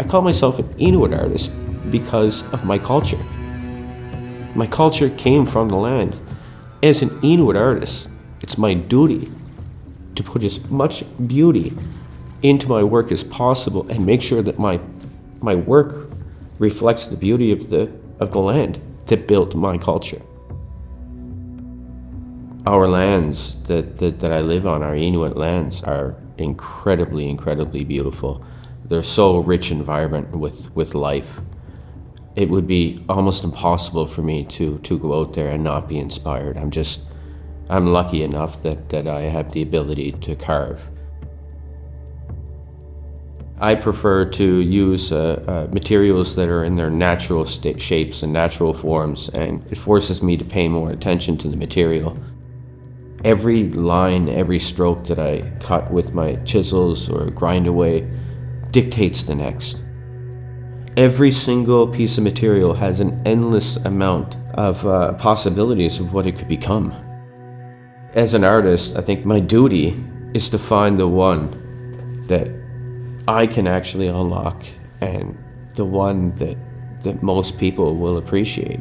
call myself an Inuit artist because of my culture. My culture came from the land. As an Inuit artist, it's my duty to put as much beauty into my work as possible and make sure that my work reflects the beauty of the land that built my culture. Our lands that I live on, our Inuit lands, are incredibly, incredibly beautiful. They're so rich and vibrant with life. It would be almost impossible for me to go out there and not be inspired. I'm lucky enough that I have the ability to carve. I prefer to use materials that are in their natural shapes and natural forms, and it forces me to pay more attention to the material. Every line, every stroke that I cut with my chisels or grind away dictates the next. Every single piece of material has an endless amount of possibilities of what it could become. As an artist, I think my duty is to find the one that I can actually unlock and the one that most people will appreciate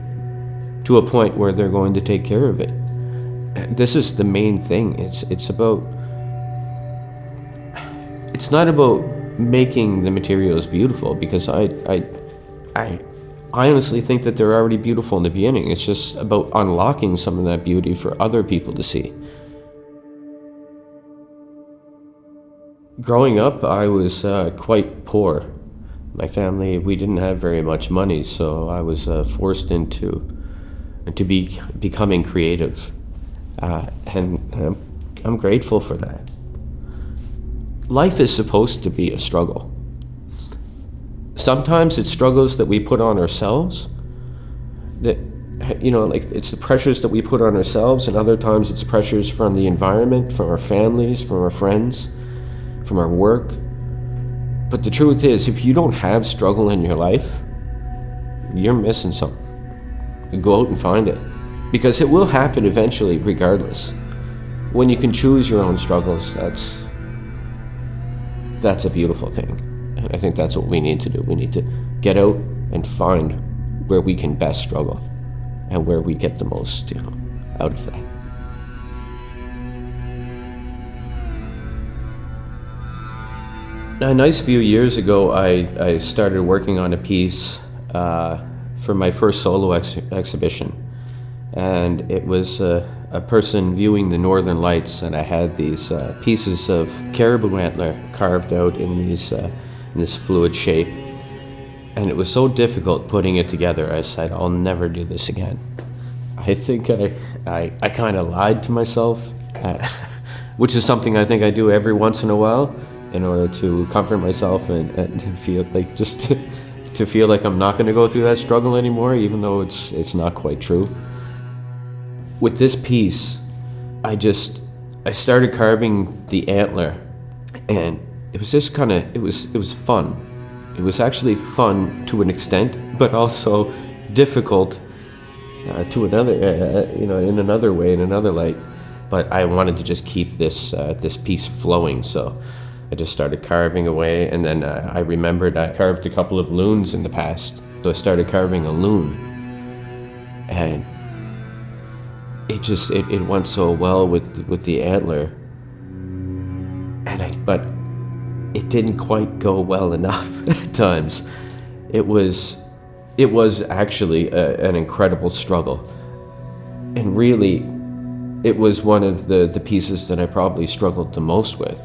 to a point where they're going to take care of it. This is the main thing. It's not about making the materials beautiful, because I honestly think that they're already beautiful in the beginning. It's just about unlocking some of that beauty for other people to see. Growing up, I was quite poor. My family, we didn't have very much money, so I was forced into becoming creative. And I'm grateful for that. Life is supposed to be a struggle. Sometimes it's struggles that we put on ourselves, that, like it's the pressures that we put on ourselves, and other times it's pressures from the environment, from our families, from our friends, from our work. But the truth is, if you don't have struggle in your life, you're missing something. Go out and find it. Because it will happen eventually, regardless. When you can choose your own struggles, that's a beautiful thing. And I think that's what we need to do. We need to get out and find where we can best struggle and where we get the most, out of that. A nice few years ago, I started working on a piece for my first solo exhibition. And it was a person viewing the northern lights, and I had these pieces of caribou antler carved out in this fluid shape. And it was so difficult putting it together, I said, I'll never do this again. I think I kind of lied to myself, which is something I think I do every once in a while in order to comfort myself and feel like to feel like I'm not going to go through that struggle anymore, even though it's not quite true. With this piece, I started carving the antler, and it was just it was fun. It was actually fun to an extent, but also difficult to another, in another way, in another light. But I wanted to just keep this piece flowing, so I just started carving away, and then I remembered I carved a couple of loons in the past, so I started carving a loon, and it went so well with the antler, but it didn't quite go well enough at times. It was actually an incredible struggle, and really, it was one of the pieces that I probably struggled the most with.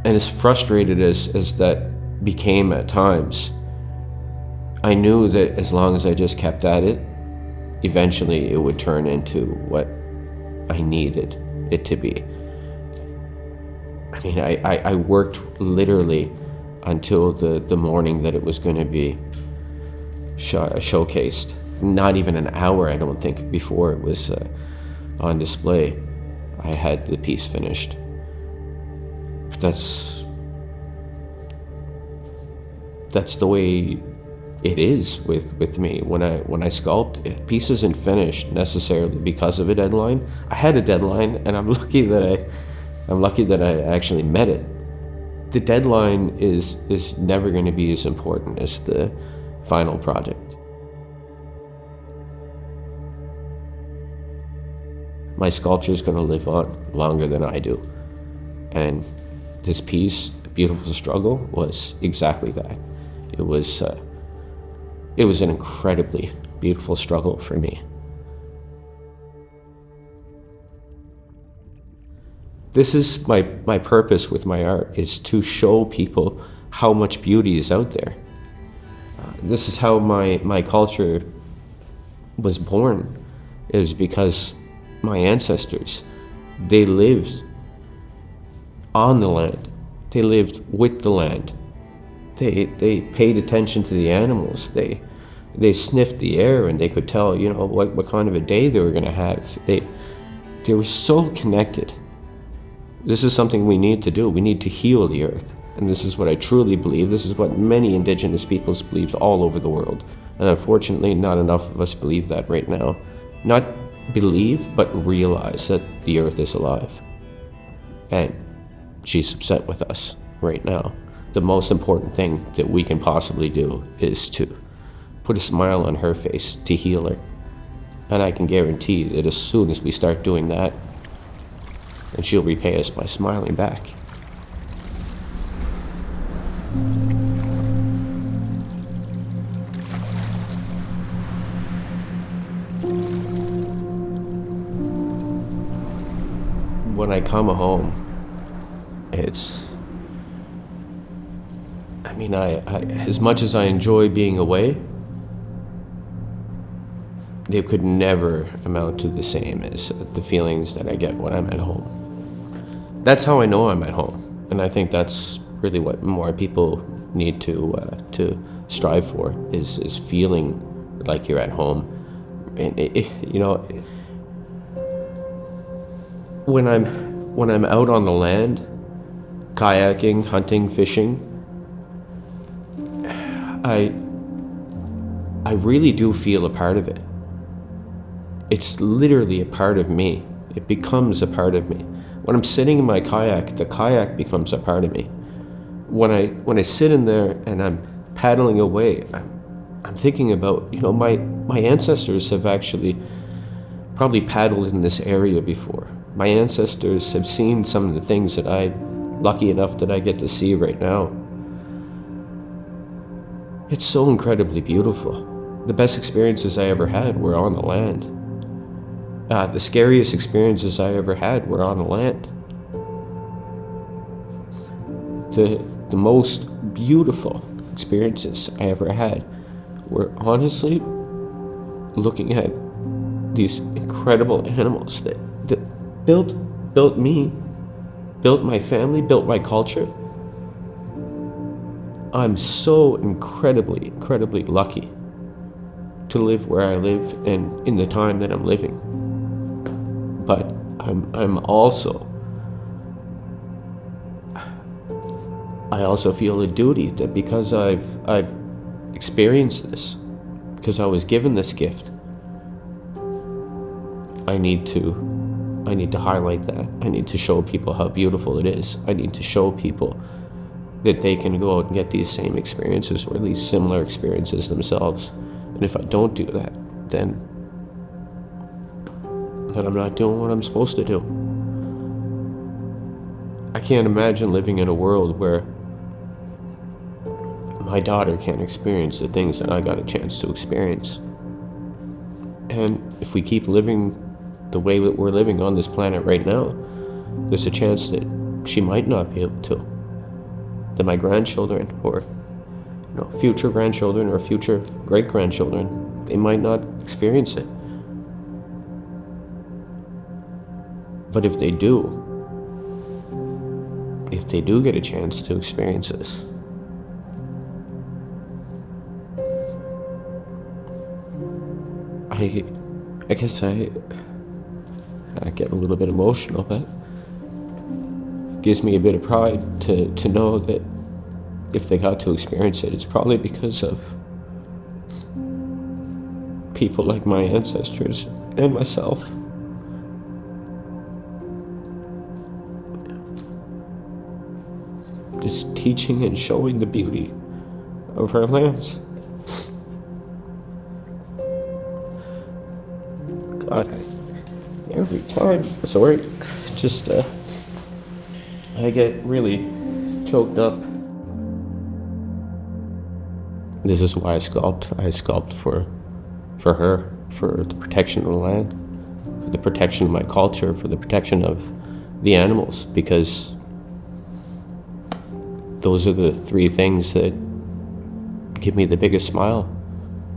And as frustrated as that became at times, I knew that as long as I just kept at it, eventually it would turn into what I needed it to be. I mean, I worked literally until the morning that it was going to be showcased. Not even an hour, I don't think, before it was on display, I had the piece finished. That's the way it is with me. When I sculpt, a piece isn't finished necessarily because of a deadline. I had a deadline, and I'm lucky that I actually met it. the deadline is never going to be as important as the final project. My sculpture is going to live on longer than I do. And this piece, A Beautiful Struggle, was exactly that. It was an incredibly beautiful struggle for me. This is my purpose with my art, is to show people how much beauty is out there. This is how my culture was born. It was because my ancestors, they lived on the land. They lived with the land. They paid attention to the animals. They sniffed the air and they could tell, what kind of a day they were going to have. They were so connected. This is something we need to do. We need to heal the earth. And this is what I truly believe. This is what many indigenous peoples believe all over the world. And unfortunately, not enough of us believe that right now. Not believe, but realize that the earth is alive. And she's upset with us right now. The most important thing that we can possibly do is to put a smile on her face to heal her. And I can guarantee that as soon as we start doing that, and she'll repay us by smiling back. When I come home, I as much as I enjoy being away, they could never amount to the same as the feelings that I get when I'm at home. That's how I know I'm at home, and I think that's really what more people need to strive for is feeling like you're at home. And when I'm out on the land, kayaking, hunting, fishing, I really do feel a part of it. It's literally a part of me. It becomes a part of me. When I'm sitting in my kayak, the kayak becomes a part of me. When I sit in there and I'm paddling away, I'm thinking about, my ancestors have actually probably paddled in this area before. My ancestors have seen some of the things that I'm lucky enough that I get to see right now. It's so incredibly beautiful. The best experiences I ever had were on the land. The scariest experiences I ever had were on the land. The most beautiful experiences I ever had were honestly looking at these incredible animals that built me, built my family, built my culture. I'm so incredibly lucky to live where I live and in the time that I'm living. But I also feel a duty that because I've experienced this, because I was given this gift, I need to highlight that. I need to show people how beautiful it is. I need to show people that they can go out and get these same experiences or at least similar experiences themselves. And if I don't do that, then I'm not doing what I'm supposed to do. I can't imagine living in a world where my daughter can't experience the things that I got a chance to experience. And if we keep living the way that we're living on this planet right now, there's a chance that she might not be able to. That my grandchildren or future grandchildren or future great-grandchildren, they might not experience it. But if they do get a chance to experience this, I guess I get a little bit emotional, but it gives me a bit of pride to know that if they got to experience it, it's probably because of people like my ancestors and myself. just teaching and showing the beauty of our lands. God, every time, sorry, just, I get really choked up. This is why I sculpt. I sculpt for her, for the protection of the land, for the protection of my culture, for the protection of the animals, because those are the three things that give me the biggest smile.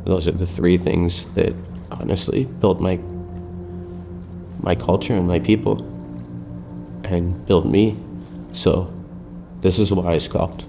Those are the three things that honestly built my culture and my people and built me. So this is why I sculpt.